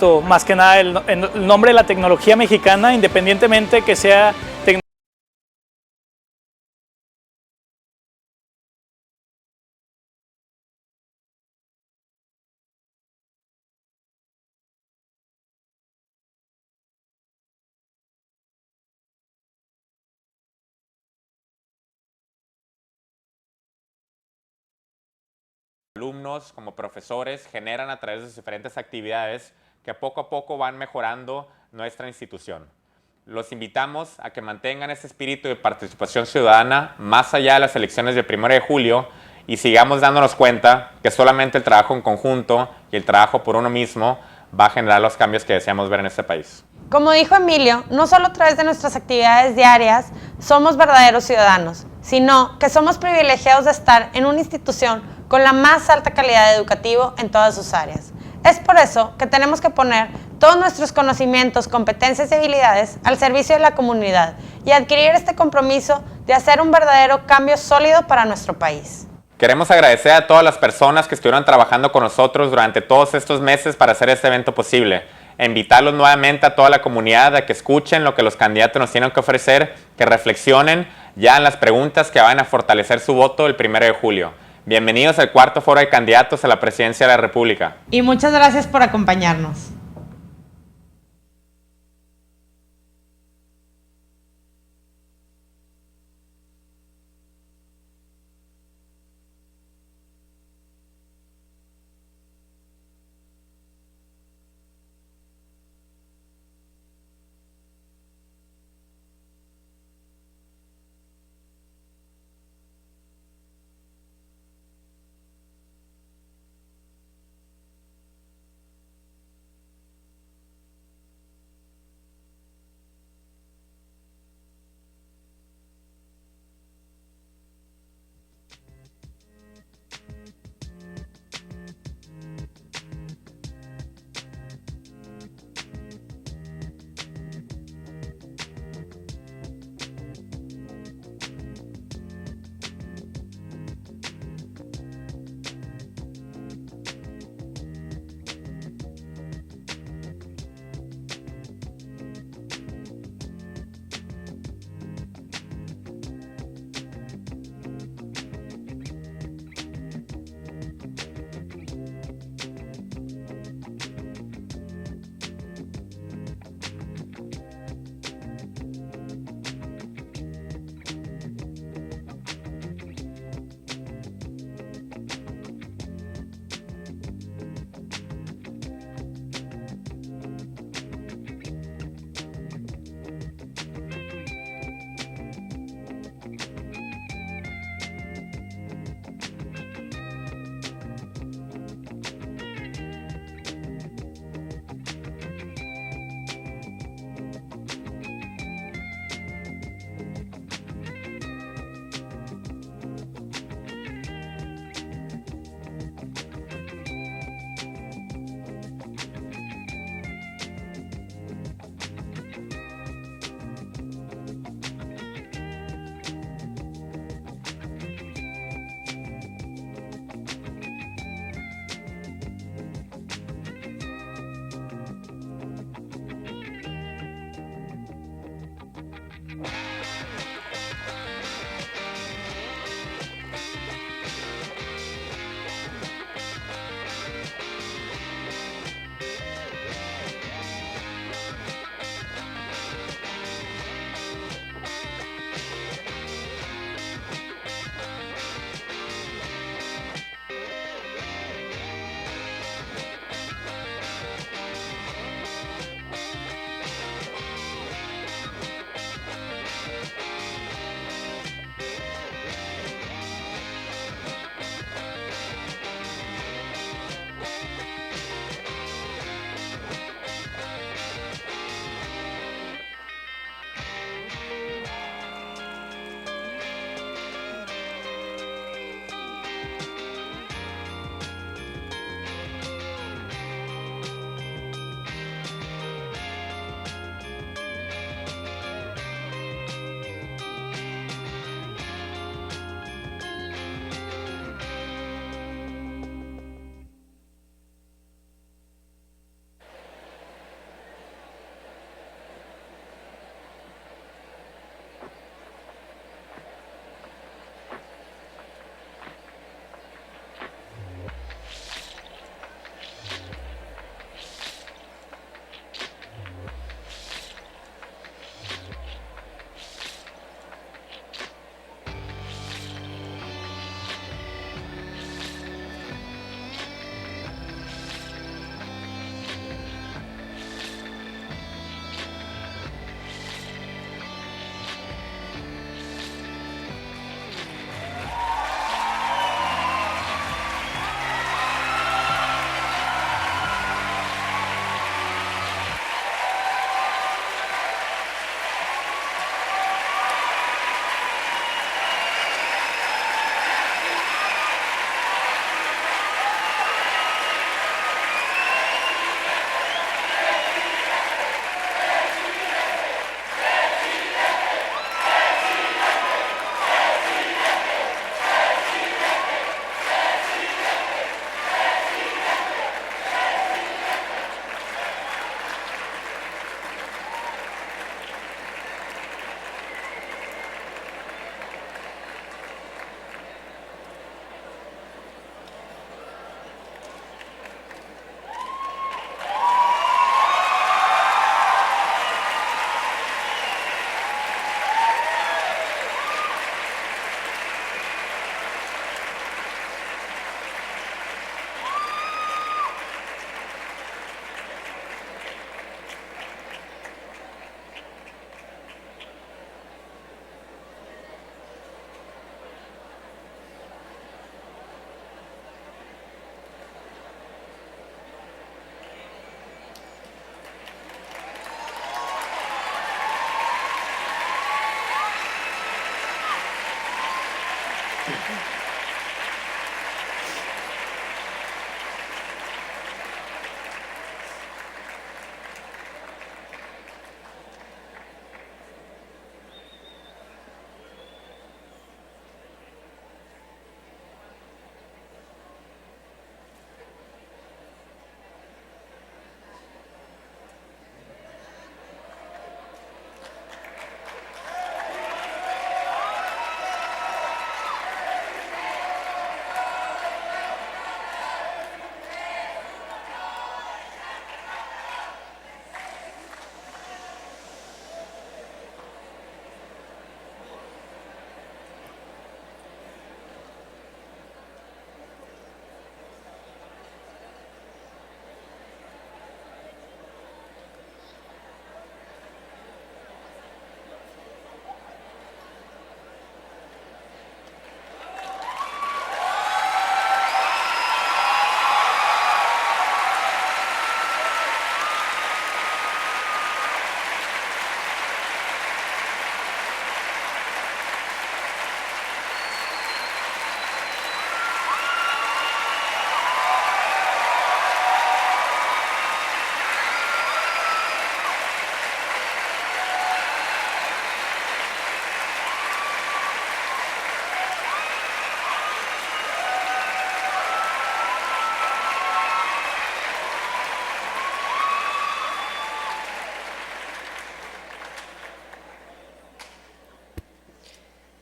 Más que nada el nombre de la tecnología mexicana, independientemente que sea tecnología. Alumnos como profesores generan a través de sus diferentes actividades que poco a poco van mejorando nuestra institución. Los invitamos a que mantengan ese espíritu de participación ciudadana más allá de las elecciones del 1 de julio y sigamos dándonos cuenta que solamente el trabajo en conjunto y el trabajo por uno mismo va a generar los cambios que deseamos ver en este país. Como dijo Emilio, no solo a través de nuestras actividades diarias somos verdaderos ciudadanos, sino que somos privilegiados de estar en una institución con la más alta calidad educativa en todas sus áreas. Es por eso que tenemos que poner todos nuestros conocimientos, competencias y habilidades al servicio de la comunidad y adquirir este compromiso de hacer un verdadero cambio sólido para nuestro país. Queremos agradecer a todas las personas que estuvieron trabajando con nosotros durante todos estos meses para hacer este evento posible. E invitarlos nuevamente a toda la comunidad a que escuchen lo que los candidatos nos tienen que ofrecer, que reflexionen ya en las preguntas que van a fortalecer su voto el 1 de julio. Bienvenidos al cuarto foro de candidatos a la presidencia de la República. Y muchas gracias por acompañarnos.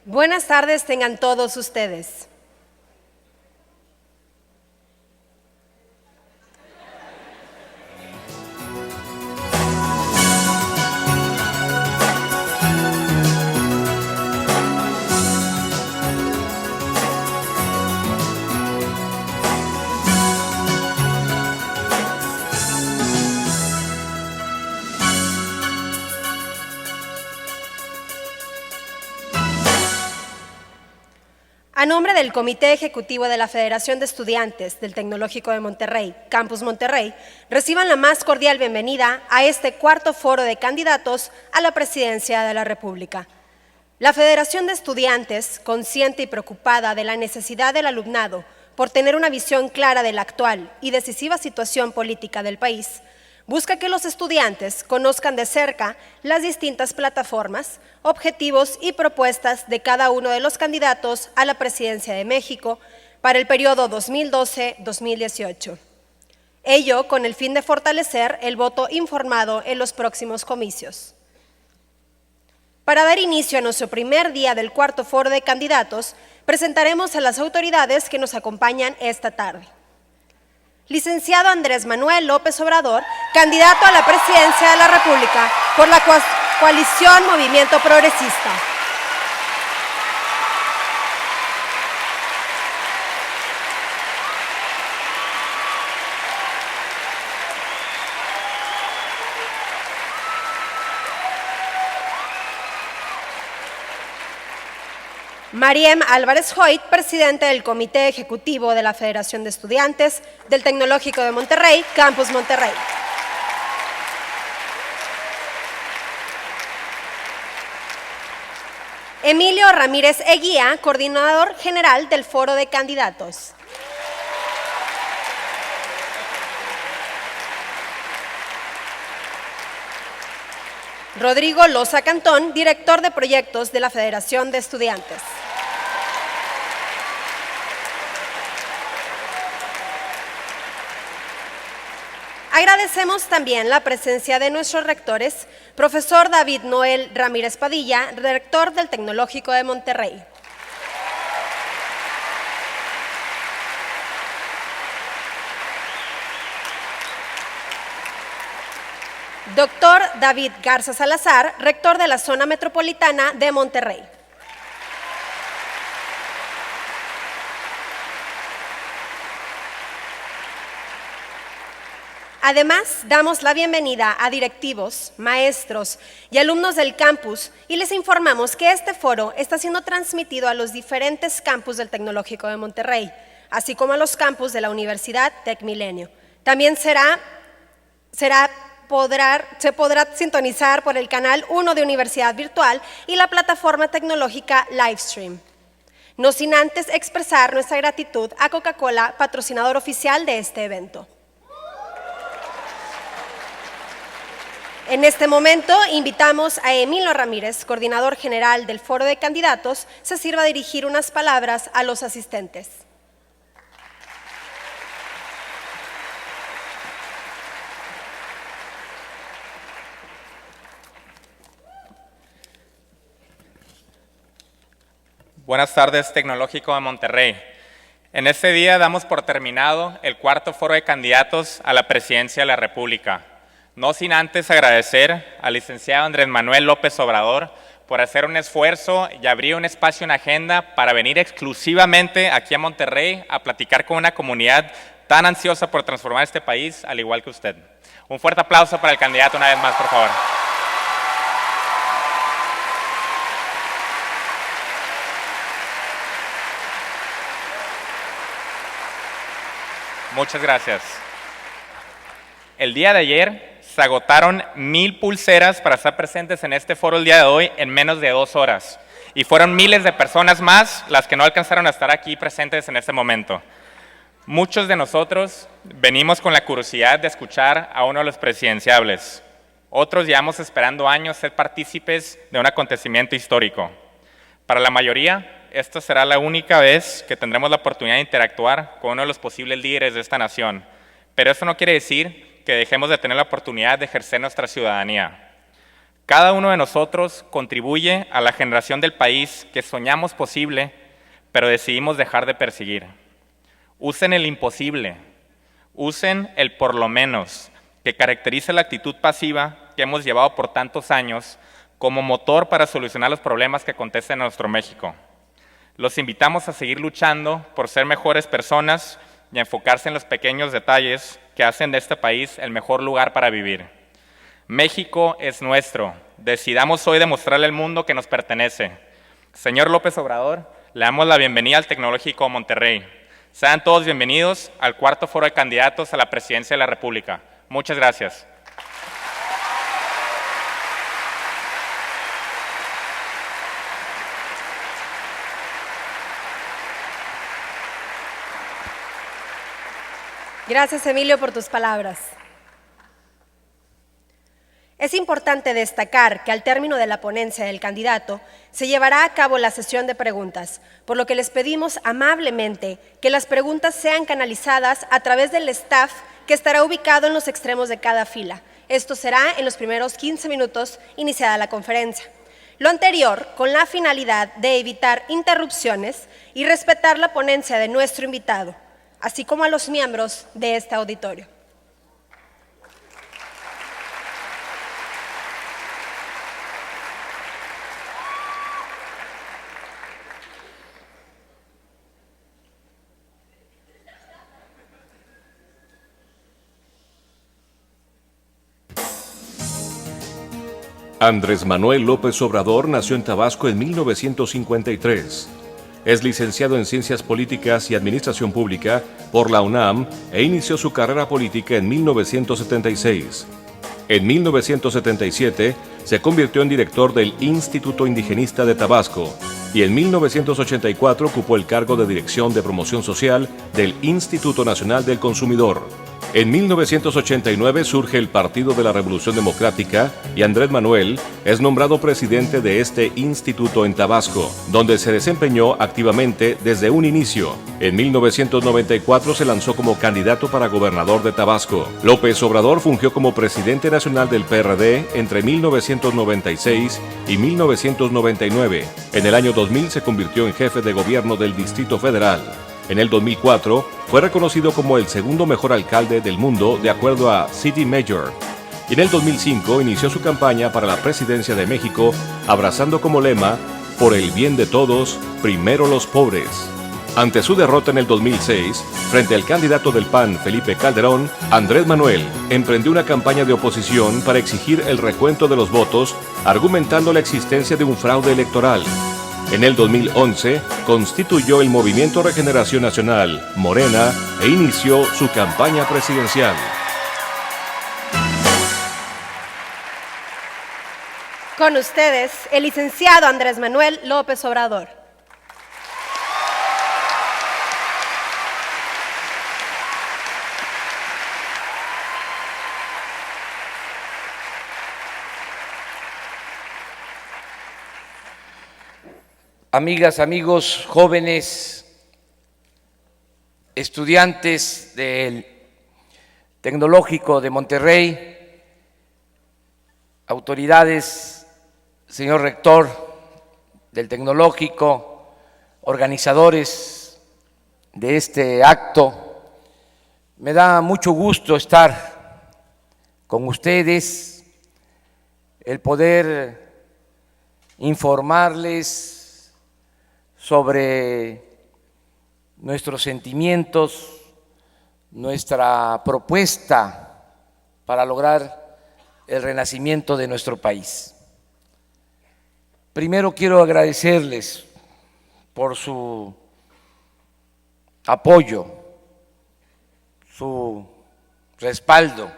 Buenas tardes tengan todos ustedes. A nombre del Comité Ejecutivo de la Federación de Estudiantes del Tecnológico de Monterrey, Campus Monterrey, reciban la más cordial bienvenida a este cuarto foro de candidatos a la presidencia de la República. La Federación de Estudiantes, consciente y preocupada de la necesidad del alumnado por tener una visión clara de la actual y decisiva situación política del país, busca que los estudiantes conozcan de cerca las distintas plataformas, objetivos y propuestas de cada uno de los candidatos a la presidencia de México para el periodo 2012-2018. Ello con el fin de fortalecer el voto informado en los próximos comicios. Para dar inicio a nuestro primer día del cuarto foro de candidatos, presentaremos a las autoridades que nos acompañan esta tarde. Licenciado Andrés Manuel López Obrador, candidato a la presidencia de la República por la coalición Movimiento Progresista. Mariem Álvarez Hoyt, presidente del Comité Ejecutivo de la Federación de Estudiantes del Tecnológico de Monterrey, Campus Monterrey. Emilio Ramírez Eguía, coordinador general del Foro de Candidatos. Rodrigo Loza Cantón, director de proyectos de la Federación de Estudiantes. Agradecemos también la presencia de nuestros rectores, profesor David Noel Ramírez Padilla, rector del Tecnológico de Monterrey. Doctor David Garza Salazar, rector de la Zona Metropolitana de Monterrey. Además, damos la bienvenida a directivos, maestros y alumnos del campus y les informamos que este foro está siendo transmitido a los diferentes campus del Tecnológico de Monterrey, así como a los campus de la Universidad TecMilenio. También se podrá sintonizar por el canal 1 de Universidad Virtual y la plataforma tecnológica Livestream. No sin antes expresar nuestra gratitud a Coca-Cola, patrocinador oficial de este evento. En este momento invitamos a Emilio Ramírez, coordinador general del Foro de Candidatos, se sirva a dirigir unas palabras a los asistentes. Buenas tardes, Tecnológico de Monterrey. En este día damos por terminado el cuarto foro de candidatos a la presidencia de la República. No sin antes agradecer al licenciado Andrés Manuel López Obrador por hacer un esfuerzo y abrir un espacio en agenda para venir exclusivamente aquí a Monterrey a platicar con una comunidad tan ansiosa por transformar este país, al igual que usted. Un fuerte aplauso para el candidato una vez más, por favor. Muchas gracias. El día de ayer se agotaron 1000 pulseras para estar presentes en este foro el día de hoy en menos de 2 horas. Y fueron miles de personas más las que no alcanzaron a estar aquí presentes en este momento. Muchos de nosotros venimos con la curiosidad de escuchar a uno de los presidenciables. Otros llevamos esperando años ser partícipes de un acontecimiento histórico. Para la mayoría, esta será la única vez que tendremos la oportunidad de interactuar con uno de los posibles líderes de esta nación. Pero eso no quiere decir que dejemos de tener la oportunidad de ejercer nuestra ciudadanía. Cada uno de nosotros contribuye a la generación del país que soñamos posible, pero decidimos dejar de perseguir. Usen el imposible, usen el por lo menos, que caracteriza la actitud pasiva que hemos llevado por tantos años como motor para solucionar los problemas que acontecen en nuestro México. Los invitamos a seguir luchando por ser mejores personas y a enfocarse en los pequeños detalles que hacen de este país el mejor lugar para vivir. México es nuestro. Decidamos hoy demostrarle al mundo que nos pertenece. Señor López Obrador, le damos la bienvenida al Tecnológico Monterrey. Sean todos bienvenidos al cuarto foro de candidatos a la presidencia de la República. Muchas gracias. Gracias, Emilio, por tus palabras. Es importante destacar que al término de la ponencia del candidato se llevará a cabo la sesión de preguntas, por lo que les pedimos amablemente que las preguntas sean canalizadas a través del staff que estará ubicado en los extremos de cada fila. Esto será en los primeros 15 minutos iniciada la conferencia. Lo anterior con la finalidad de evitar interrupciones y respetar la ponencia de nuestro invitado, así como a los miembros de este auditorio. Andrés Manuel López Obrador nació en Tabasco en 1953. Es licenciado en Ciencias Políticas y Administración Pública por la UNAM e inició su carrera política en 1976. En 1977 se convirtió en director del Instituto Indigenista de Tabasco y en 1984 ocupó el cargo de Dirección de Promoción Social del Instituto Nacional del Consumidor. En 1989 surge el Partido de la Revolución Democrática y Andrés Manuel es nombrado presidente de este instituto en Tabasco, donde se desempeñó activamente desde un inicio. En 1994 se lanzó como candidato para gobernador de Tabasco. López Obrador fungió como presidente nacional del PRD entre 1996 y 1999. En el año 2000 se convirtió en jefe de gobierno del Distrito Federal. En el 2004 fue reconocido como el segundo mejor alcalde del mundo de acuerdo a City Mayor. Y en el 2005 inició su campaña para la presidencia de México, abrazando como lema, por el bien de todos, primero los pobres. Ante su derrota en el 2006, frente al candidato del PAN, Felipe Calderón, Andrés Manuel emprendió una campaña de oposición para exigir el recuento de los votos, argumentando la existencia de un fraude electoral. En el 2011, constituyó el Movimiento Regeneración Nacional, Morena, e inició su campaña presidencial. Con ustedes, el licenciado Andrés Manuel López Obrador. Amigas, amigos, jóvenes, estudiantes del Tecnológico de Monterrey, autoridades, señor rector del Tecnológico, organizadores de este acto, me da mucho gusto estar con ustedes, el poder informarles sobre nuestros sentimientos, nuestra propuesta para lograr el renacimiento de nuestro país. Primero quiero agradecerles por su apoyo, su respaldo,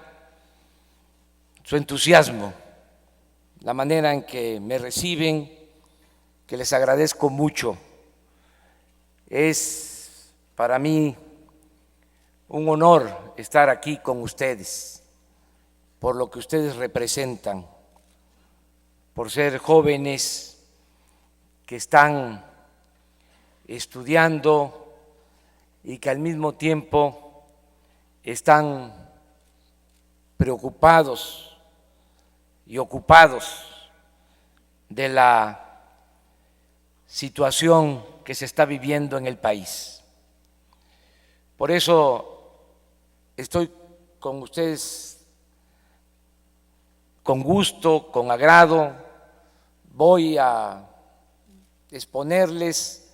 su entusiasmo, la manera en que me reciben, que les agradezco mucho. Es para mí un honor estar aquí con ustedes, por lo que ustedes representan, por ser jóvenes que están estudiando y que al mismo tiempo están preocupados y ocupados de la situación que se está viviendo en el país. Por eso estoy con ustedes con gusto, con agrado. Voy a exponerles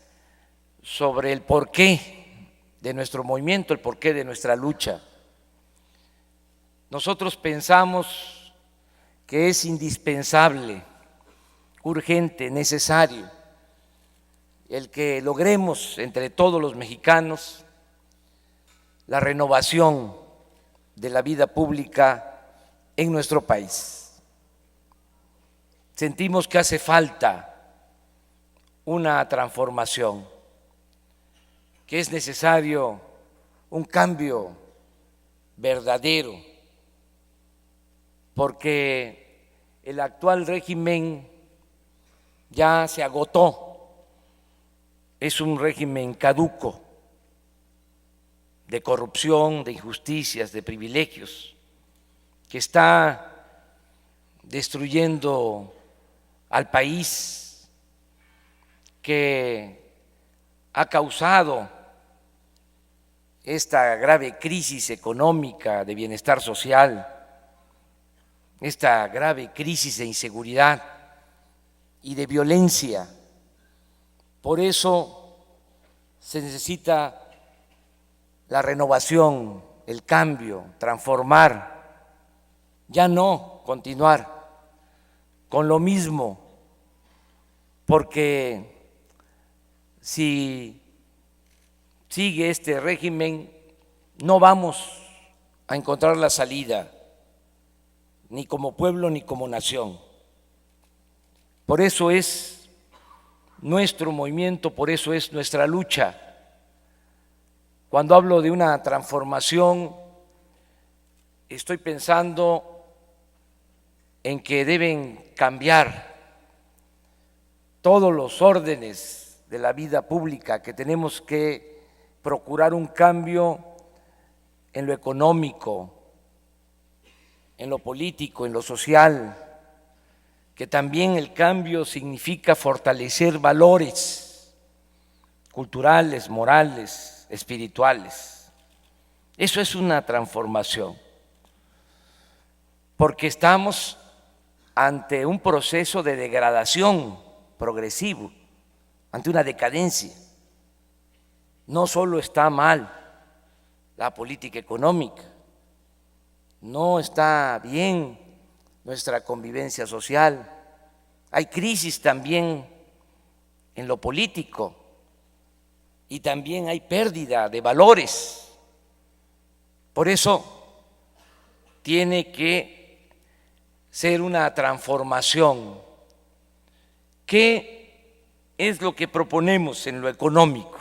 sobre el porqué de nuestro movimiento, el porqué de nuestra lucha. Nosotros pensamos que es indispensable, urgente, necesario, el que logremos entre todos los mexicanos la renovación de la vida pública en nuestro país. Sentimos que hace falta una transformación, que es necesario un cambio verdadero, porque el actual régimen ya se agotó, es un régimen caduco de corrupción, de injusticias, de privilegios, que está destruyendo al país, que ha causado esta grave crisis económica de bienestar social, esta grave crisis de inseguridad y de violencia. Por eso se necesita la renovación, el cambio, transformar, ya no continuar con lo mismo, porque si sigue este régimen no vamos a encontrar la salida, ni como pueblo ni como nación. Por eso es nuestro movimiento, por eso es nuestra lucha. Cuando hablo de una transformación, estoy pensando en que deben cambiar todos los órdenes de la vida pública, que tenemos que procurar un cambio en lo económico, en lo político, en lo social, que también el cambio significa fortalecer valores culturales, morales, espirituales. Eso es una transformación, porque estamos ante un proceso de degradación progresivo, ante una decadencia. No solo está mal la política económica, no está bien nuestra convivencia social, hay crisis también en lo político y también hay pérdida de valores. Por eso tiene que ser una transformación. ¿Qué es lo que proponemos en lo económico?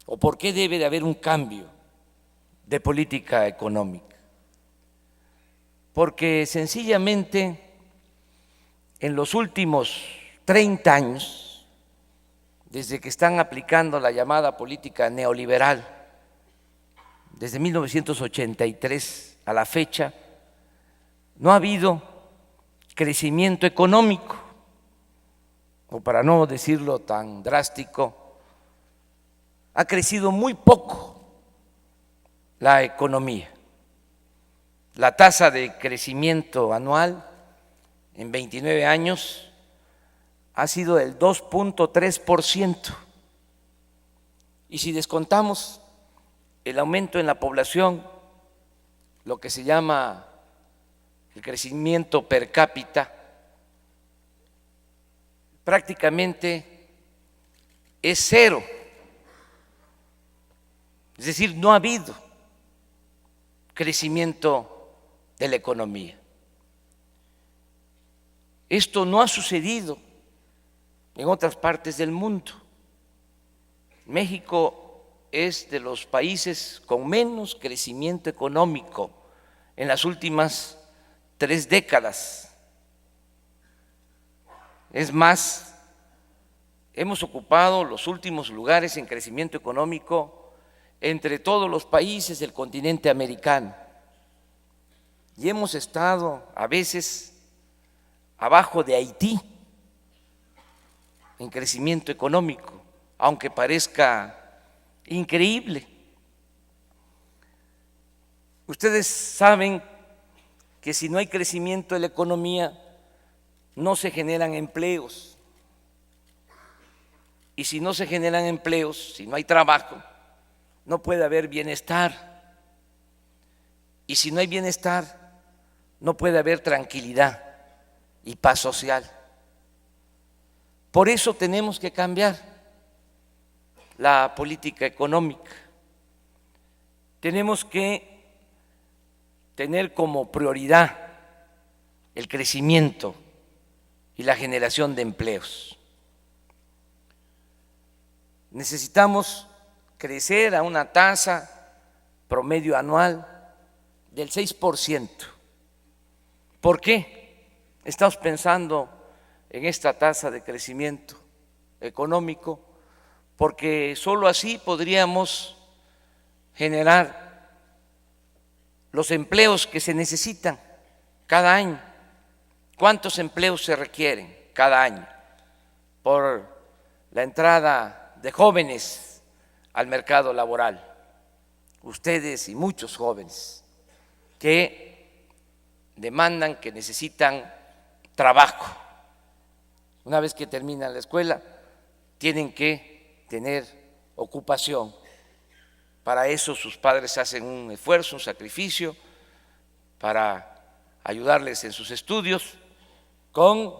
¿O por qué debe de haber un cambio de política económica? Porque sencillamente en los últimos 30 años, desde que están aplicando la llamada política neoliberal, desde 1983 a la fecha, no ha habido crecimiento económico, o para no decirlo tan drástico, ha crecido muy poco la economía. La tasa de crecimiento anual en 29 años ha sido del 2.3%. Y si descontamos el aumento en la población, lo que se llama el crecimiento per cápita, prácticamente es cero. Es decir, no ha habido crecimiento de la economía. Esto no ha sucedido en otras partes del mundo. México es de los países con menos crecimiento económico en las últimas 3 décadas. Es más, hemos ocupado los últimos lugares en crecimiento económico entre todos los países del continente americano. Y hemos estado a veces abajo de Haití en crecimiento económico, aunque parezca increíble. Ustedes saben que si no hay crecimiento de la economía, no se generan empleos. Y si no se generan empleos, si no hay trabajo, no puede haber bienestar. Y si no hay bienestar, no puede haber tranquilidad y paz social. Por eso tenemos que cambiar la política económica. Tenemos que tener como prioridad el crecimiento y la generación de empleos. Necesitamos crecer a una tasa promedio anual del 6%. ¿Por qué estamos pensando en esta tasa de crecimiento económico? Porque solo así podríamos generar los empleos que se necesitan cada año. ¿Cuántos empleos se requieren cada año por la entrada de jóvenes al mercado laboral? Ustedes y muchos jóvenes que demandan, que necesitan trabajo. Una vez que terminan la escuela, tienen que tener ocupación. Para eso sus padres hacen un esfuerzo, un sacrificio, para ayudarles en sus estudios, con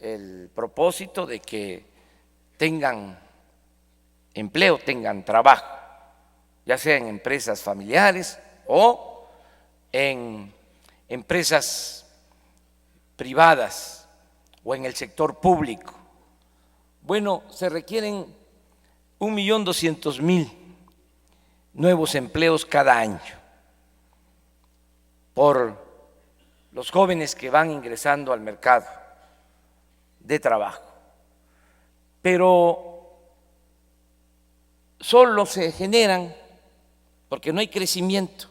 el propósito de que tengan empleo, tengan trabajo, ya sea en empresas familiares o en empresas privadas o en el sector público. Bueno, se requieren 1.200.000 nuevos empleos cada año por los jóvenes que van ingresando al mercado de trabajo. Pero solo se generan, porque no hay crecimiento,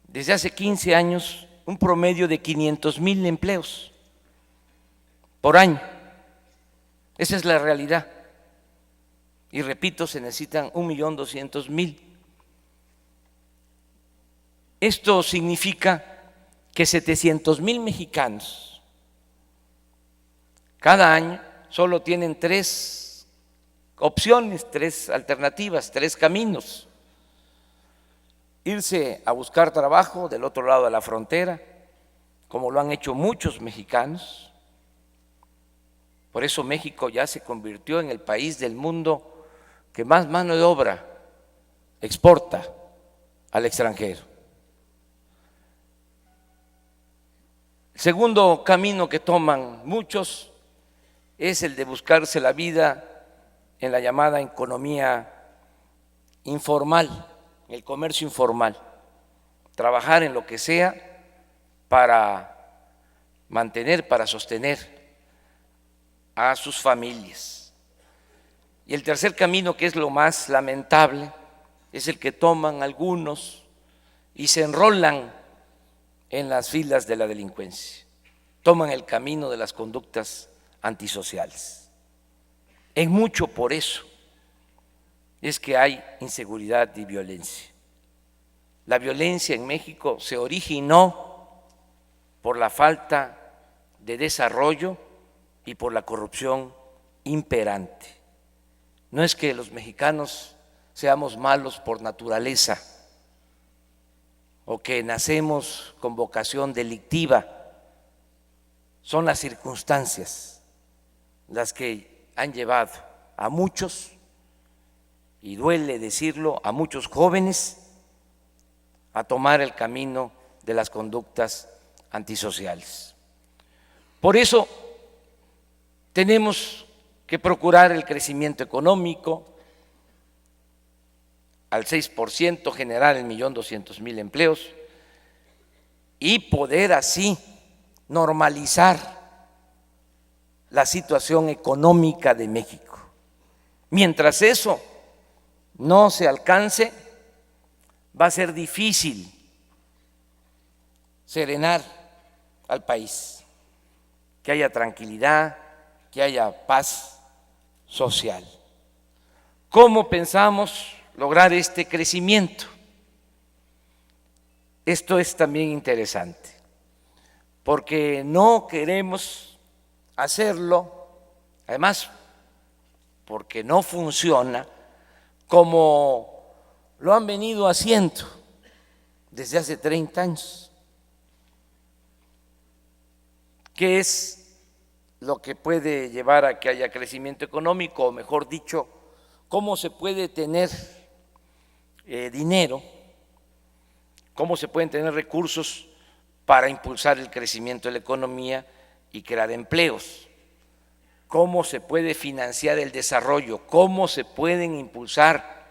desde hace 15 años un promedio de 500.000 empleos por año. Esa es la realidad. Y repito, se necesitan 1.200.000. Esto significa que 700.000 mexicanos cada año solo tienen 3 opciones, 3 alternativas, 3 caminos: irse a buscar trabajo del otro lado de la frontera, como lo han hecho muchos mexicanos. Por eso México ya se convirtió en el país del mundo que más mano de obra exporta al extranjero. El segundo camino que toman muchos es el de buscarse la vida en la llamada economía informal, el comercio informal, trabajar en lo que sea para mantener, para sostener a sus familias. Y el tercer camino, que es lo más lamentable, es el que toman algunos y se enrolan en las filas de la delincuencia, toman el camino de las conductas antisociales. Es mucho por eso es que hay inseguridad y violencia. La violencia en México se originó por la falta de desarrollo y por la corrupción imperante. No es que los mexicanos seamos malos por naturaleza o que nacemos con vocación delictiva, son las circunstancias las que han llevado a muchos, y duele decirlo, a muchos jóvenes a tomar el camino de las conductas antisociales. Por eso tenemos que procurar el crecimiento económico al 6%, generar 1.200.000 empleos y poder así normalizar la situación económica de México. Mientras eso no se alcance, va a ser difícil serenar al país. que haya tranquilidad, que haya paz social. ¿Cómo pensamos lograr este crecimiento? Esto es también interesante, porque no queremos hacerlo, además, porque no funciona como lo han venido haciendo desde hace 30 años. ¿Qué es lo que puede llevar a que haya crecimiento económico? O mejor dicho, ¿cómo se puede tener dinero? ¿Cómo se pueden tener recursos para impulsar el crecimiento de la economía y crear empleos? ¿Cómo se puede financiar el desarrollo? ¿Cómo se pueden impulsar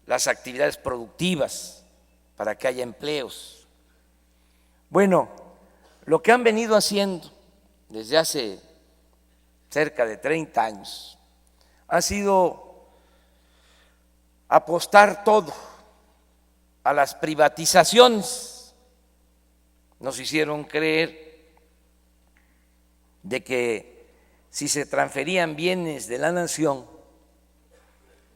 las actividades productivas para que haya empleos? Bueno, lo que han venido haciendo desde hace cerca de 30 años ha sido apostar todo a las privatizaciones. Nos hicieron creer de que si se transferían bienes de la nación,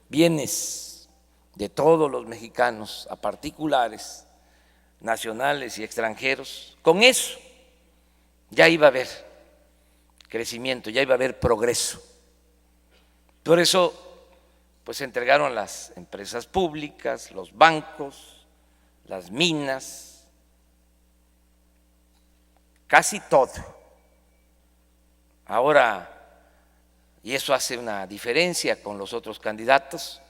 bienes de todos los mexicanos a particulares, nacionales y extranjeros, con eso ya iba a haber crecimiento, ya iba a haber progreso. Por eso, pues se entregaron las empresas públicas, los bancos, las minas, casi todo. Ahora, y eso hace una diferencia con los otros candidatos,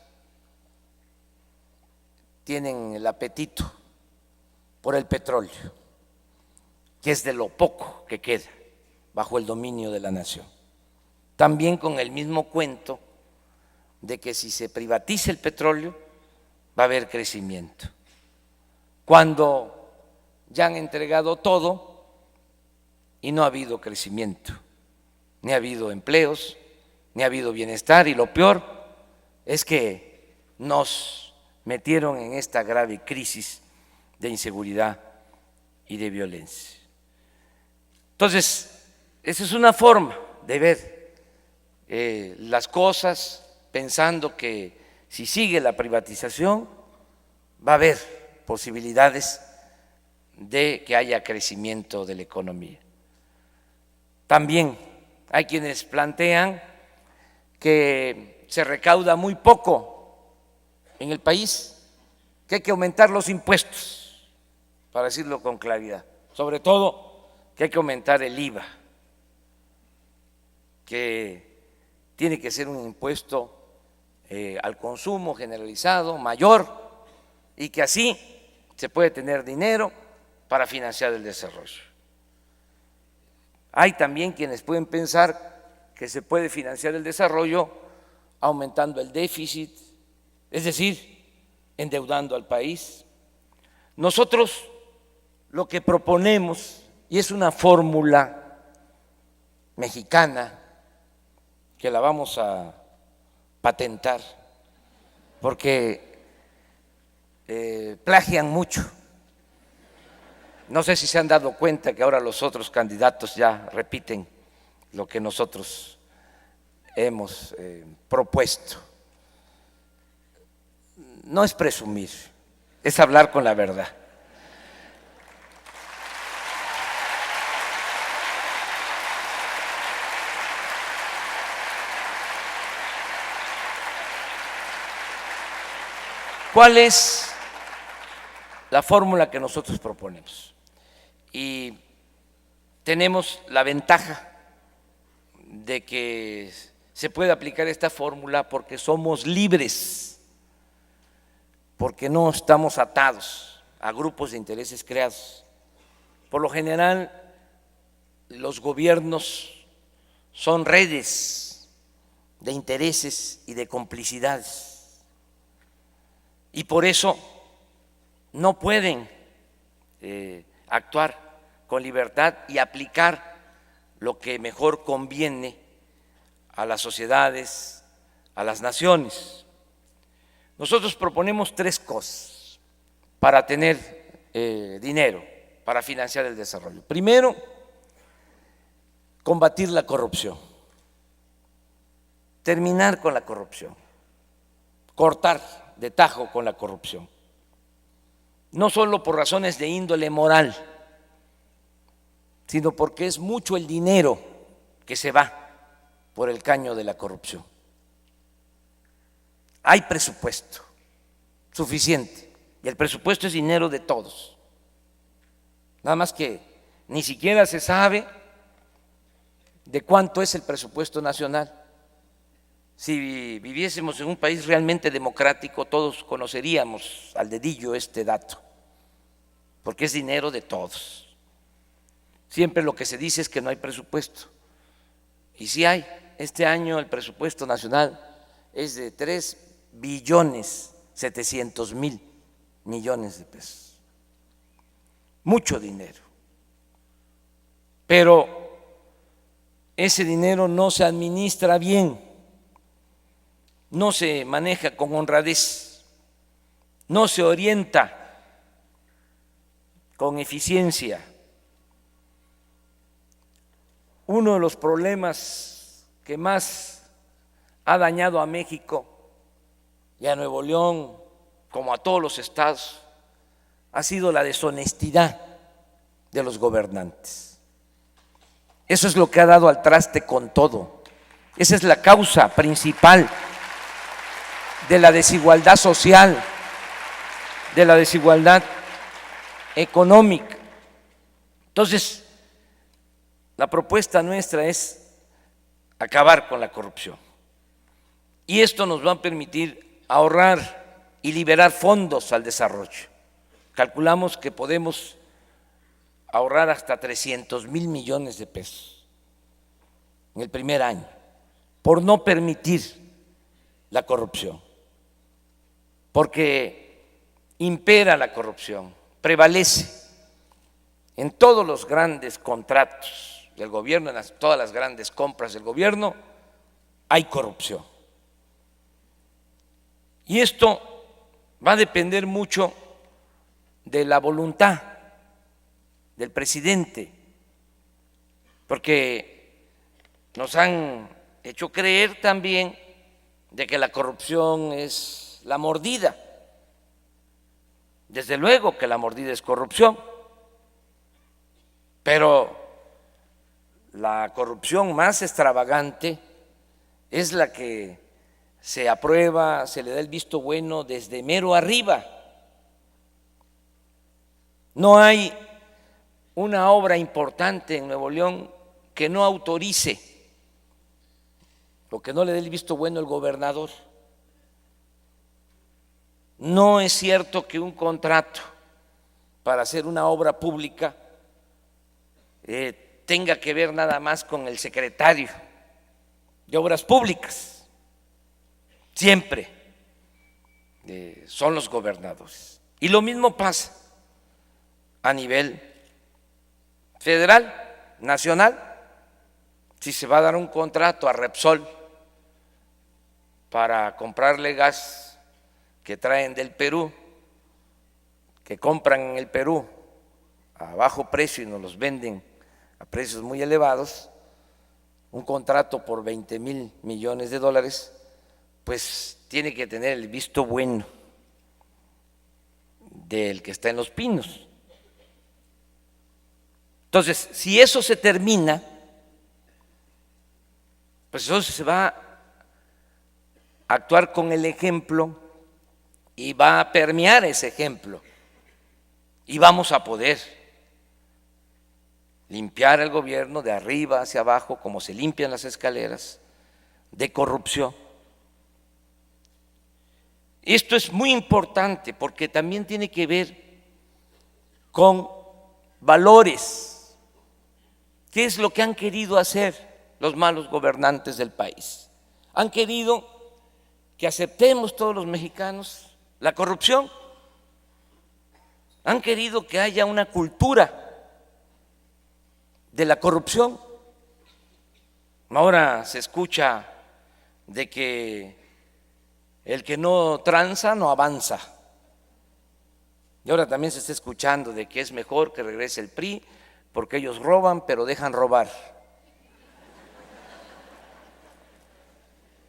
tienen el apetito por el petróleo, que es de lo poco que queda bajo el dominio de la nación. También con el mismo cuento de que si se privatiza el petróleo va a haber crecimiento, cuando ya han entregado todo y no ha habido crecimiento, ni ha habido empleos, ni ha habido bienestar, y lo peor es que nos metieron en esta grave crisis de inseguridad y de violencia. Entonces, esa es una forma de ver las cosas, pensando que si sigue la privatización va a haber posibilidades de que haya crecimiento de la economía. También hay quienes plantean que se recauda muy poco en el país, que hay que aumentar los impuestos, para decirlo con claridad, sobre todo que hay que aumentar el IVA, que tiene que ser un impuesto al consumo generalizado, mayor, y que así se puede tener dinero para financiar el desarrollo. Hay también quienes pueden pensar que se puede financiar el desarrollo aumentando el déficit, es decir, endeudando al país. Nosotros lo que proponemos, y es una fórmula mexicana que la vamos a patentar, porque plagian mucho. No sé si se han dado cuenta que ahora los otros candidatos ya repiten lo que nosotros hemos propuesto. No es presumir, es hablar con la verdad. ¿Cuál es la fórmula que nosotros proponemos? Y tenemos la ventaja de que se puede aplicar esta fórmula porque somos libres, porque no estamos atados a grupos de intereses creados. Por lo general, los gobiernos son redes de intereses y de complicidades, y por eso no pueden actuar con libertad y aplicar lo que mejor conviene a las sociedades, a las naciones. Nosotros proponemos 3 cosas para tener dinero, para financiar el desarrollo. Primero, combatir la corrupción, terminar con la corrupción, cortar de tajo con la corrupción, no solo por razones de índole moral, sino porque es mucho el dinero que se va por el caño de la corrupción. Hay presupuesto suficiente y el presupuesto es dinero de todos, nada más que ni siquiera se sabe de cuánto es el presupuesto nacional. Si viviésemos en un país realmente democrático, todos conoceríamos al dedillo este dato, porque es dinero de todos. Siempre lo que se dice es que no hay presupuesto, y sí hay. Este año el presupuesto nacional es de 3.700.000.000.000 de pesos, mucho dinero, pero ese dinero no se administra bien, no se maneja con honradez, no se orienta con eficiencia. Uno de los problemas que más ha dañado a México y a Nuevo León, como a todos los estados, ha sido la deshonestidad de los gobernantes. Eso es lo que ha dado al traste con todo. Esa es la causa principal de la desigualdad social, de la desigualdad económica. Entonces, la propuesta nuestra es acabar con la corrupción. Y esto nos va a permitir ahorrar y liberar fondos al desarrollo. Calculamos que podemos ahorrar hasta 300.000 millones de pesos en el primer año por no permitir la corrupción, porque impera la corrupción, prevalece en todos los grandes contratos del gobierno, en todas las grandes compras del gobierno, hay corrupción. Y esto va a depender mucho de la voluntad del presidente, porque nos han hecho creer también de que la corrupción es la mordida. Desde luego que la mordida es corrupción, pero la corrupción más extravagante es la que se aprueba, se le da el visto bueno desde mero arriba. No hay una obra importante en Nuevo León que no autorice o que no le dé el visto bueno el gobernador. No es cierto que un contrato para hacer una obra pública tenga que ver nada más con el secretario de Obras Públicas. Siempre son los gobernadores. Y lo mismo pasa a nivel federal, nacional. Si se va a dar un contrato a Repsol para comprarle gas que traen del Perú, que compran en el Perú a bajo precio y nos los venden a precios muy elevados, un contrato por 20.000 millones de dólares, pues tiene que tener el visto bueno del que está en Los Pinos. Entonces, si eso se termina, pues entonces se va a actuar con el ejemplo y va a permear ese ejemplo y vamos a poder limpiar el gobierno de arriba hacia abajo, como se limpian las escaleras, de corrupción. Esto es muy importante porque también tiene que ver con valores. ¿Qué es lo que han querido hacer los malos gobernantes del país? Han querido que aceptemos todos los mexicanos la corrupción. Han querido que haya una cultura de la corrupción. Ahora se escucha de que el que no tranza no avanza. Y ahora también se está escuchando de que es mejor que regrese el PRI porque ellos roban pero dejan robar.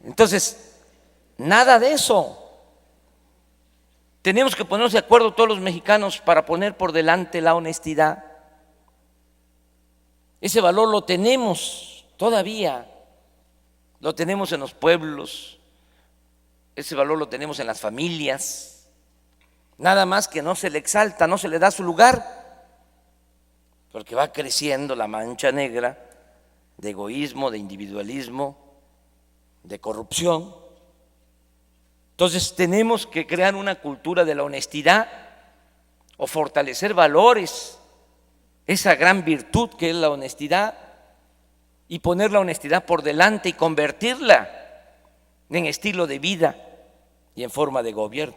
Entonces, nada de eso. Tenemos que ponernos de acuerdo todos los mexicanos para poner por delante la honestidad. Ese valor lo tenemos todavía, lo tenemos en los pueblos, ese valor lo tenemos en las familias, nada más que no se le exalta, no se le da su lugar, porque va creciendo la mancha negra de egoísmo, de individualismo, de corrupción. Entonces tenemos que crear una cultura de la honestidad o fortalecer valores, esa gran virtud que es la honestidad, y poner la honestidad por delante y convertirla en estilo de vida y en forma de gobierno.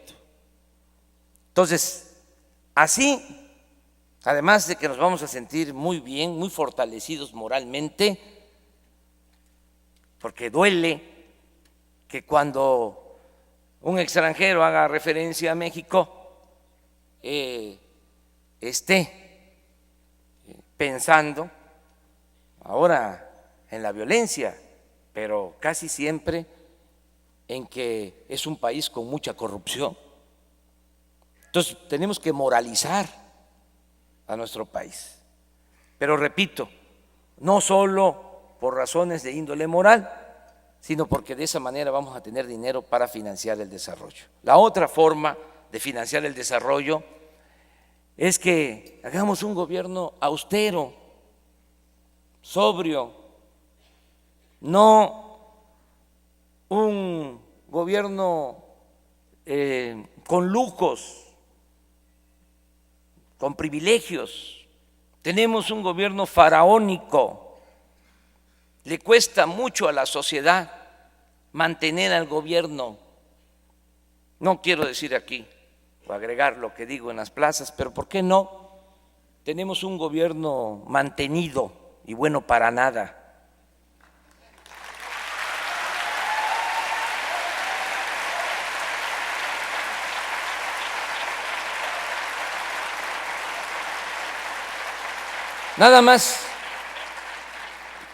Entonces, así, además de que nos vamos a sentir muy bien, muy fortalecidos moralmente, porque duele que cuando un extranjero haga referencia a México, esté pensando ahora en la violencia, pero casi siempre en que es un país con mucha corrupción. Entonces tenemos que moralizar a nuestro país. Pero repito, no solo por razones de índole moral, sino porque de esa manera vamos a tener dinero para financiar el desarrollo. La otra forma de financiar el desarrollo es que hagamos un gobierno austero, sobrio, no un gobierno con lujos, con privilegios. Tenemos un gobierno faraónico. Le cuesta mucho a la sociedad mantener al gobierno. No quiero decir aquí o agregar lo que digo en las plazas, pero ¿por qué no? Tenemos un gobierno mantenido y bueno para nada. Nada más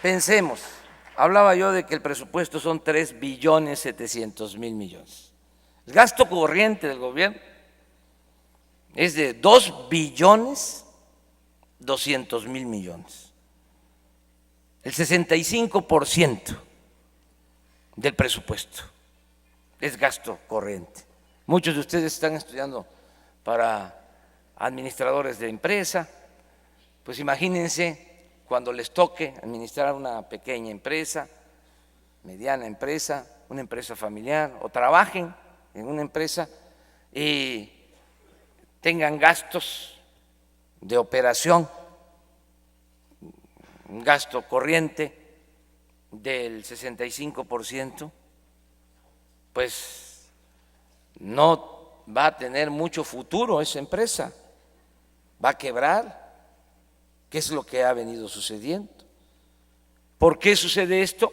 pensemos, hablaba yo de que el presupuesto son 3.700.000.000.000. El gasto corriente del gobierno es de 2.200.000.000.000. El 65% del presupuesto es gasto corriente. Muchos de ustedes están estudiando para administradores de empresa. Pues imagínense cuando les toque administrar una pequeña empresa, mediana empresa, una empresa familiar, o trabajen en una empresa y tengan gastos de operación, un gasto corriente del 65%, pues no va a tener mucho futuro esa empresa, va a quebrar. ¿Qué es lo que ha venido sucediendo? ¿Por qué sucede esto?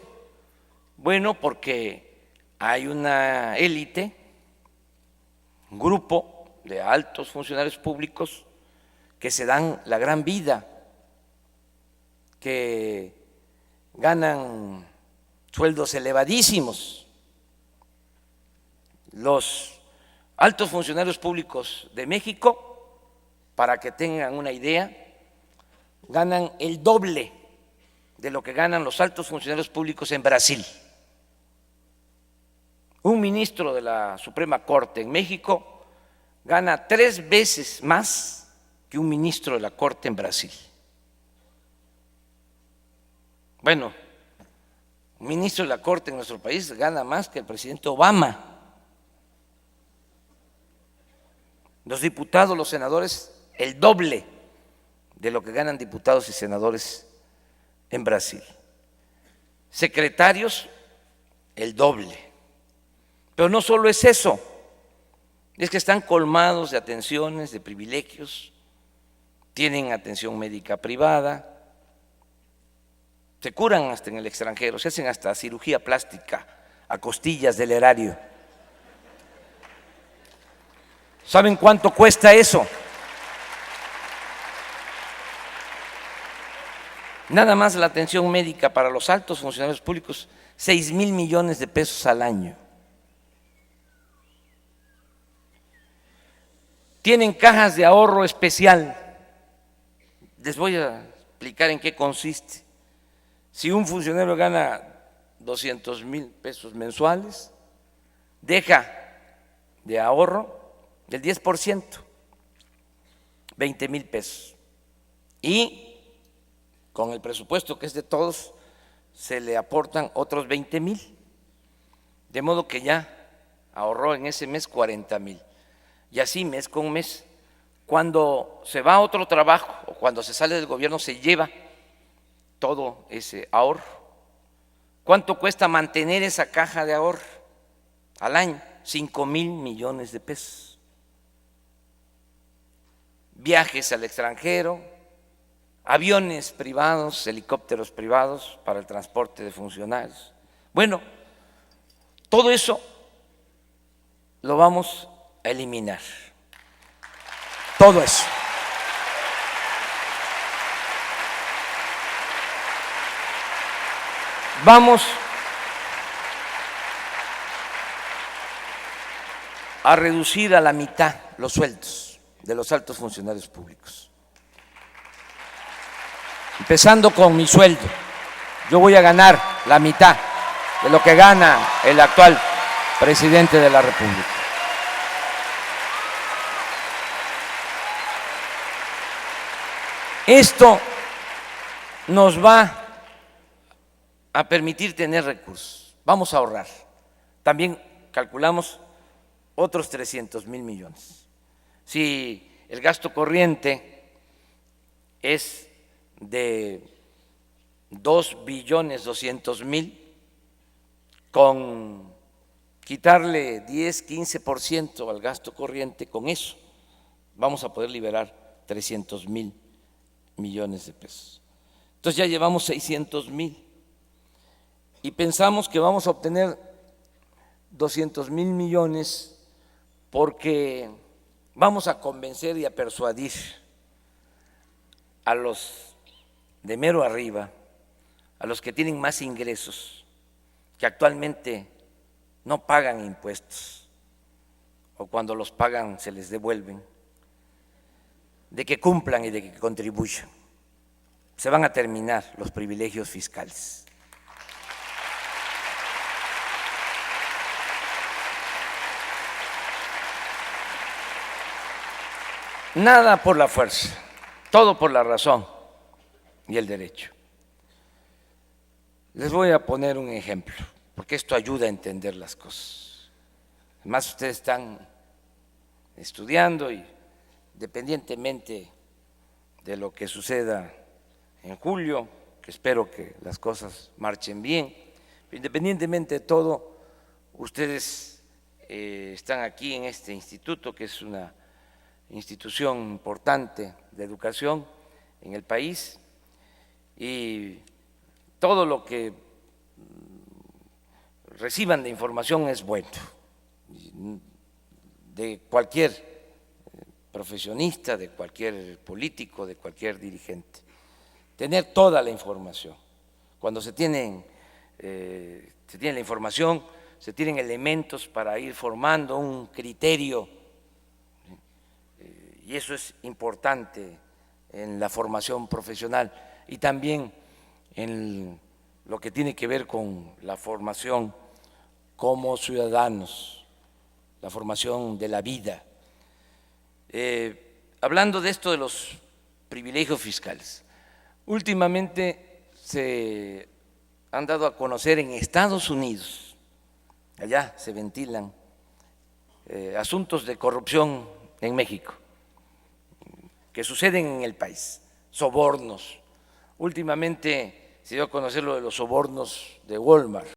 Bueno, porque hay una élite, un grupo de altos funcionarios públicos que se dan la gran vida, que ganan sueldos elevadísimos. Los altos funcionarios públicos de México, para que tengan una idea, ganan el doble de lo que ganan los altos funcionarios públicos en Brasil. Un ministro de la Suprema Corte en México gana 3 veces más que un ministro de la Corte en Brasil. Bueno, un ministro de la Corte en nuestro país gana más que el presidente Obama. Los diputados, los senadores, el doble de lo que ganan diputados y senadores en Brasil. Secretarios, el doble. Pero no solo es eso, es que están colmados de atenciones, de privilegios, tienen atención médica privada, se curan hasta en el extranjero, se hacen hasta cirugía plástica a costillas del erario. ¿Saben cuánto cuesta eso? Nada más la atención médica para los altos funcionarios públicos, 6,000 millones de pesos al año. Tienen cajas de ahorro especial. Les voy a explicar en qué consiste. Si un funcionario gana 200,000 pesos mensuales, deja de ahorro del 10%, 20,000 pesos. Y con el presupuesto que es de todos, se le aportan otros 20,000. De modo que ya ahorró en ese mes 40,000. Y así mes con mes. Cuando se va a otro trabajo o cuando se sale del gobierno, se lleva todo ese ahorro. ¿Cuánto cuesta mantener esa caja de ahorro al año? 5,000 millones de pesos. Viajes al extranjero, aviones privados, helicópteros privados para el transporte de funcionarios. Bueno, todo eso lo vamos a eliminar. Todo eso. Vamos a reducir a la mitad los sueldos de los altos funcionarios públicos. Empezando con mi sueldo, yo voy a ganar la mitad de lo que gana el actual presidente de la República. Esto nos va a permitir tener recursos, vamos a ahorrar. También calculamos otros 300,000 millones. Si el gasto corriente es de 2,200,000,000, con quitarle 10, 15% al gasto corriente, con eso vamos a poder liberar 300,000 millones de pesos. Entonces ya llevamos 600,000 y pensamos que vamos a obtener 200,000 millones porque vamos a convencer y a persuadir a los de mero arriba, a los que tienen más ingresos, que actualmente no pagan impuestos o cuando los pagan se les devuelven, de que cumplan y de que contribuyan. Se van a terminar los privilegios fiscales. Nada por la fuerza, todo por la razón y el derecho. Les voy a poner un ejemplo, porque esto ayuda a entender las cosas. Además, ustedes están estudiando y independientemente de lo que suceda en julio, que espero que las cosas marchen bien, independientemente de todo, ustedes están aquí en este instituto, que es una institución importante de educación en el país, y todo lo que reciban de información es bueno, de cualquier profesionista, de cualquier político, de cualquier dirigente. Tener toda la información. Cuando se tiene la información, se tienen elementos para ir formando un criterio, y eso es importante en la formación profesional y también en lo que tiene que ver con la formación como ciudadanos, la formación de la vida. Hablando de esto de los privilegios fiscales, últimamente se han dado a conocer en Estados Unidos, allá se ventilan asuntos de corrupción en México que suceden en el país, sobornos. Últimamente se dio a conocer lo de los sobornos de Walmart,